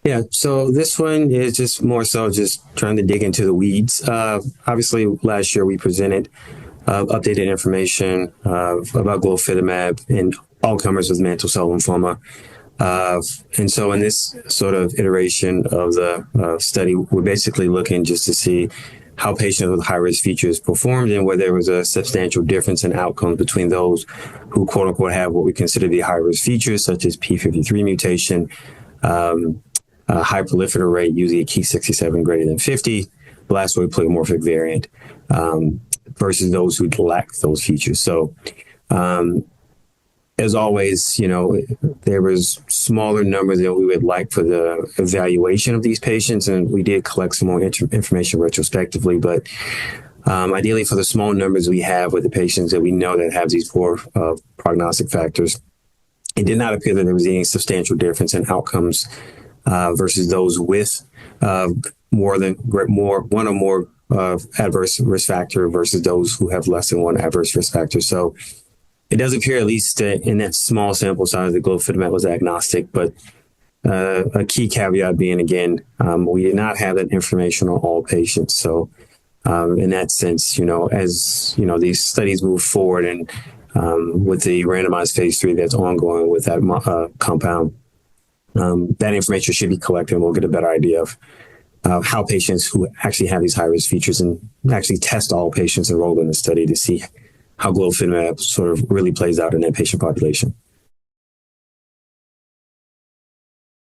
Yeah, so this one is just more so just trying to dig into the weeds. Obviously, last year we presented updated information about Glofitamab in all comers with mantle cell lymphoma. Uh, and so in this sort of iteration of the study, we're basically looking just to see how patients with high-risk features performed and whether there was a substantial difference in outcomes between those who, quote unquote, have what we consider to be high-risk features, such as P53 mutation, high proliferative rate, usually a Ki67 greater than 50, blastoid pleomorphic variant, versus those who lack those features. So, as always, there was smaller numbers than we would like for the evaluation of these patients, and we did collect some more information retrospectively. But ideally, for the small numbers we have with the patients that we know that have these poor prognostic factors, it did not appear that there was any substantial difference in outcomes versus those with one or more adverse risk factor versus those who have less than one adverse risk factor. So it does appear, at least in that small sample size, that Glofitamab was agnostic, but a key caveat being, again, we did not have that information on all patients. So in that sense, as these studies move forward and with the randomized phase 3 that's ongoing with that compound, that information should be collected and we'll get a better idea of how patients who actually have these high-risk features, and actually test all patients enrolled in the study to see how Glofitamab sort of really plays out in that patient population.